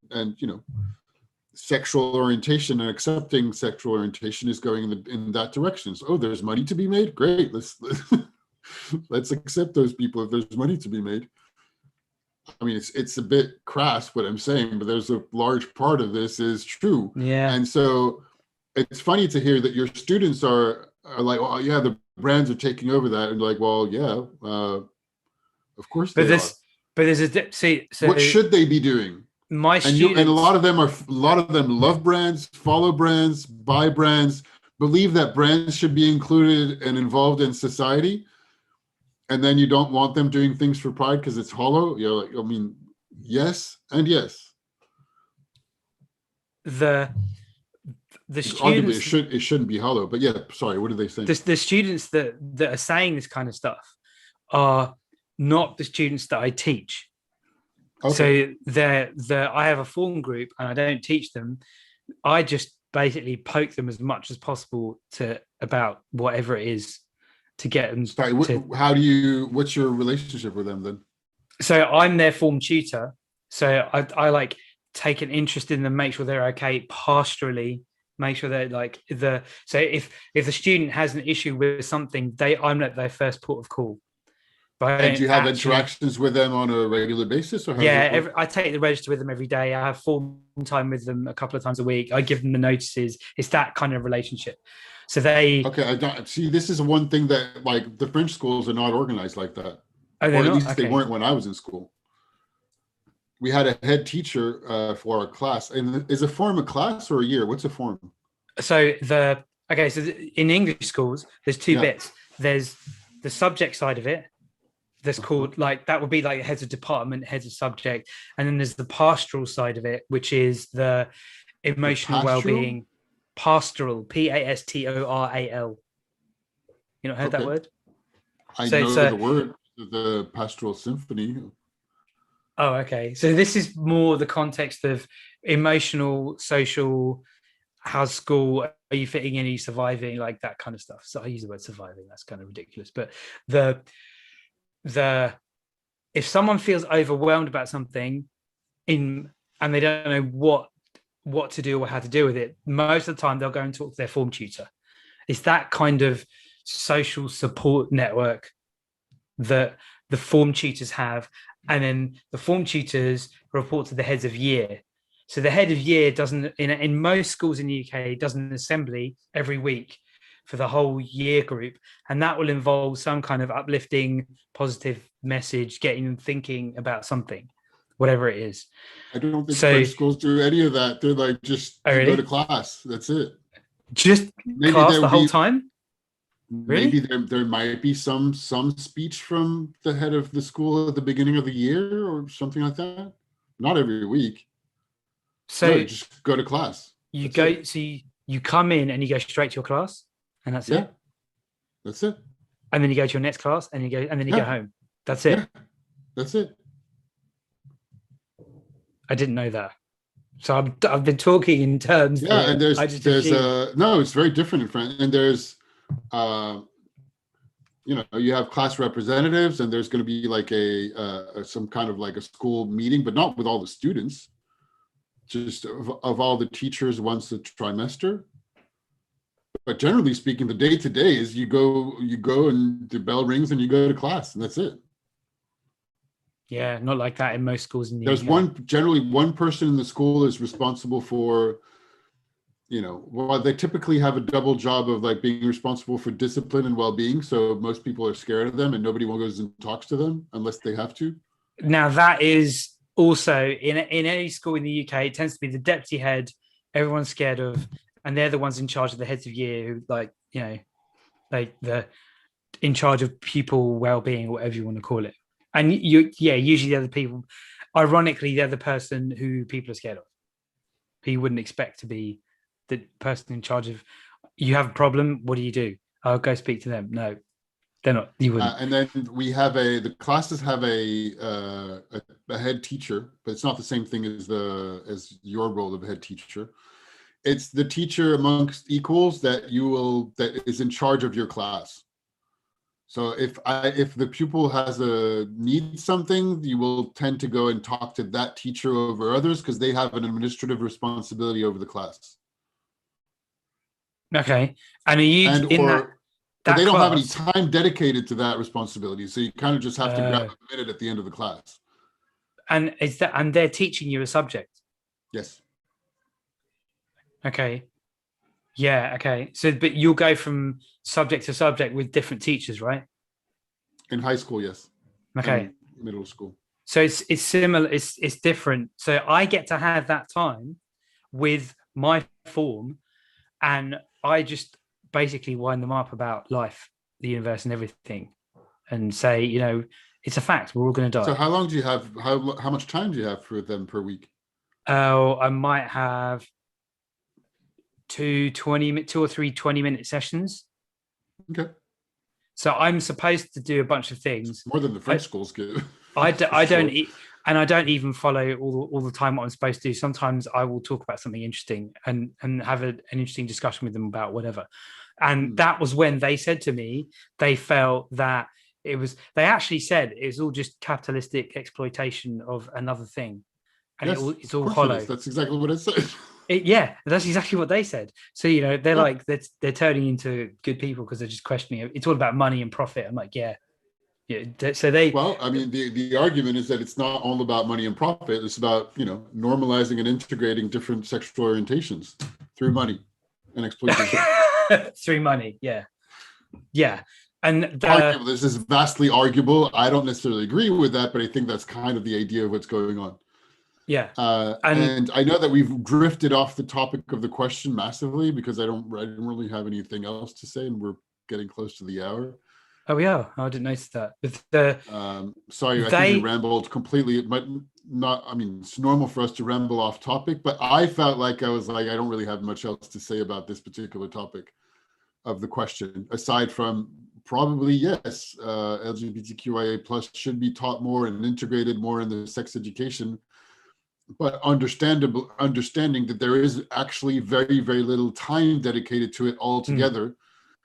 sexual orientation and accepting sexual orientation is going in that direction. So, there's money to be made. Great, let's accept those people if there's money to be made. I mean, it's a bit crass what I'm saying, but there's a large part of this is true, Yeah. and so it's funny to hear that your students are like, oh yeah, the brands are taking over that, and like, well, yeah, of course But they are. this, but there's see, What so should they be doing? my And a students, lot of them love brands, follow brands, buy brands, believe that brands should be included and involved in society, and then you don't want them doing things for pride because it's hollow. I mean, yes and yes. the the Arguably, students, it shouldn't be hollow, but yeah. Sorry, what did they say? the students that are saying this kind of stuff are not the students that I teach. Okay, So I have a form group and I don't teach them. I just basically poke them as much as possible to about whatever it is to get them sorry. to. What's your relationship with them then? So I'm their form tutor. So I like take an interest in them, make sure they're okay pastorally make sure that so if the student has an issue with something, I'm like their first port of call. But And do you have interactions with them on a regular basis, or how does it work? I take the register with them every day. I have form time with them a couple of times a week. I give them the notices. It's that kind of relationship. So they Okay, I don't see. This is one thing that like the French schools are not organized like that, or at least they weren't when I was in school. We had a head teacher for our class, and is a form a class or a year? What's a form? So in English schools, there's two bits. There's the subject side of it. That's called that would be like heads of department, heads of subject, and then there's the pastoral side of it, which is the emotional well-being. Pastoral, Pastoral. You not heard that word? I know the word, the pastoral symphony. Oh, okay. So this is more the context of emotional, social. How's school? Are you fitting in? Are you surviving? Like that kind of stuff. So I use the word surviving. That's kind of ridiculous. But if someone feels overwhelmed about something and they don't know what to do or how to deal with it, most of the time they'll go and talk to their form tutor. It's that kind of social support network that the form tutors have, and then the form tutors report to the heads of year. So the head of year doesn't, in most schools in the UK, does an assembly every week for the whole year group, and that will involve some kind of uplifting, positive message, getting them thinking about something, whatever it is. I don't think French schools do any of that. They're like just go to class. That's it. Just maybe class the whole time. Maybe there might be some speech from the head of the school at the beginning of the year or something like that. Not every week. So no, just go to class. You come in and you go straight to your class, and that's it. That's it. And then you go to your next class, and then you go home. That's it. Yeah. That's it. I didn't know that. So I've been talking in terms. Yeah, and there's no, it's very different in France. And there's you have class representatives, and there's going to be like some kind of like a school meeting, but not with all the students, just of all the teachers once a trimester. But generally speaking, the day to day is you go and the bell rings and you go to class, and that's it. Yeah, not like that in most schools in the There's UK. generally one person in the school is responsible for, they typically have a double job of like being responsible for discipline and well-being. So most people are scared of them, and nobody goes and talks to them unless they have to. Now that is also in any school in the UK, it tends to be the deputy head everyone's scared of, and they're the ones in charge of the heads of year who the in charge of pupil well-being, whatever you want to call it. And usually they're the people, ironically, they're the person who people are scared of, who you wouldn't expect to be the person in charge of. You have a problem, what do? I'll go speak to them. No, they're not. You wouldn't. And then we have the classes have a head teacher, but it's not the same thing as your role of head teacher. It's the teacher amongst equals that is in charge of your class. So if the pupil needs something, you will tend to go and talk to that teacher over others because they have an administrative responsibility over the class. Okay, and are you that but they don't class? have any time dedicated to that responsibility, so you kind of just have to grab a minute at the end of the class. And they're teaching you a subject? Yes. Okay. Yeah. Okay. So, but you'll go from subject to subject with different teachers, right? In high school, yes. Okay. And middle school. So it's similar. It's different. So I get to have that time with my form, and I just basically wind them up about life, the universe, and everything, and say, it's a fact. We're all going to die. So how long do you have? How much time do you have for them per week? Oh, I might have 2 or 3 20-minute sessions. Okay. So I'm supposed to do a bunch of things. More than the French schools give. I don't even follow all the time what I'm supposed to do. Sometimes I will talk about something interesting and have an interesting discussion with them about whatever. And that was when they said to me, they felt that they actually said it was all just capitalistic exploitation of another thing. And yes, it's all hollow. That's exactly what I said. Yeah, that's exactly what they said. So, they're like, they're turning into good people because they're just questioning it. It's all about money and profit. I'm like, yeah. So Well, I mean, the argument is that it's not all about money and profit. It's about, normalizing and integrating different sexual orientations through money and exploitation. through money. Yeah. Yeah. And Arguable. This is vastly arguable. I don't necessarily agree with that, but I think that's kind of the idea of what's going on. yeah. And I know that we've drifted off the topic of the question massively because I don't really have anything else to say, and we're getting close to the hour. Oh, we are. I didn't notice that. Sorry, I think we rambled completely, but not. I mean, it's normal for us to ramble off topic, but I felt like I don't really have much else to say about this particular topic of the question, aside from probably yes, LGBTQIA plus should be taught more and integrated more in the sex education, but understanding that there is actually very, very little time dedicated to it altogether.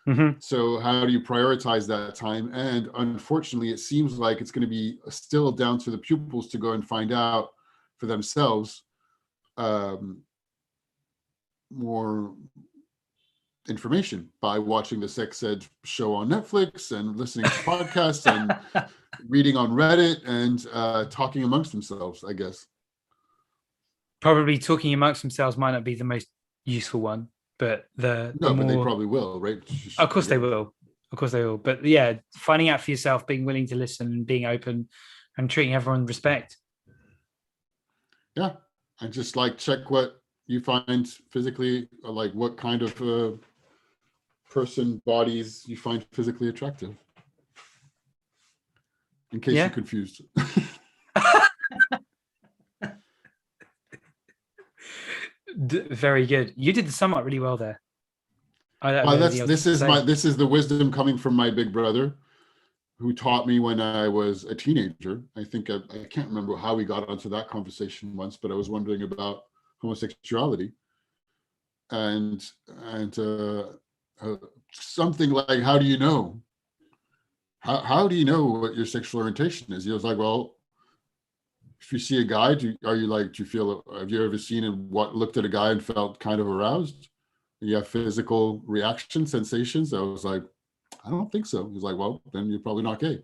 Mm-hmm. So how do you prioritize that time? And unfortunately, it seems like it's going to be still down to the pupils to go and find out for themselves more information by watching the sex ed show on Netflix and listening to podcasts and reading on Reddit and talking amongst themselves, I guess. Probably talking amongst themselves might not be the most useful one, but but they probably will, right? Of course they will. Of course they will. But yeah, finding out for yourself, being willing to listen, being open, and treating everyone with respect. Yeah, and just check what you find physically, like what kind of person bodies you find physically attractive. In case you're confused. Very good. You did the sum up really well there. This is the wisdom coming from my big brother, who taught me when I was a teenager. I think I can't remember how we got onto that conversation once, but I was wondering about homosexuality, and something like, how do you know? How do you know what your sexual orientation is? He was like, well, if you see a guy, do you feel? Have you ever seen and looked at a guy and felt kind of aroused? You have physical reaction sensations. I was like, I don't think so. He's like, well, then you're probably not gay.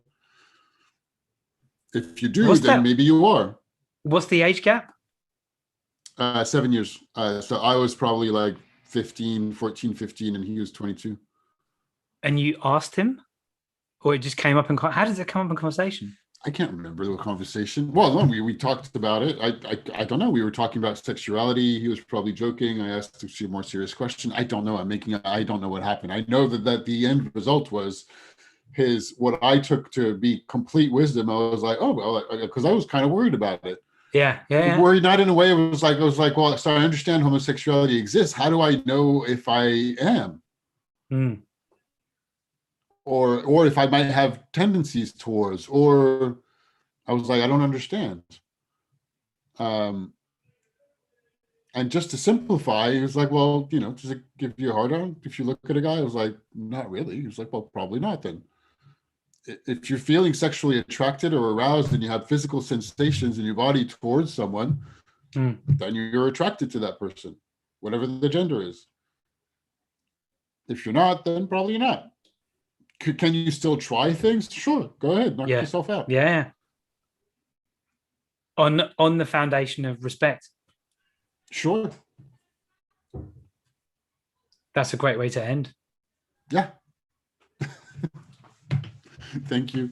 If you do, then maybe you are. What's the age gap? 7 years. So I was probably like 15, and he was 22. And you asked him? Or it just came up how does it come up in conversation? I can't remember the conversation. Well, no, we talked about it. I don't know. We were talking about sexuality. He was probably joking. I asked a more serious question. I don't know. I don't know what happened. I know that the end result was what I took to be complete wisdom. I was like, oh, well, because I was kind of worried about it. Yeah. Worried, not in a way. It was like, well, so I understand homosexuality exists. How do I know if I am? Or if I might have tendencies towards, or I was like, I don't understand. And just to simplify, he was like, well, does it give you a hard on if you look at a guy? I was like, not really. He was like, well, probably not then. If you're feeling sexually attracted or aroused and you have physical sensations in your body towards someone, then you're attracted to that person, whatever the gender is. If you're not, then probably not. Can you still try things? Sure, go ahead, knock yourself out. Yeah. On the foundation of respect. Sure. That's a great way to end. Yeah. Thank you.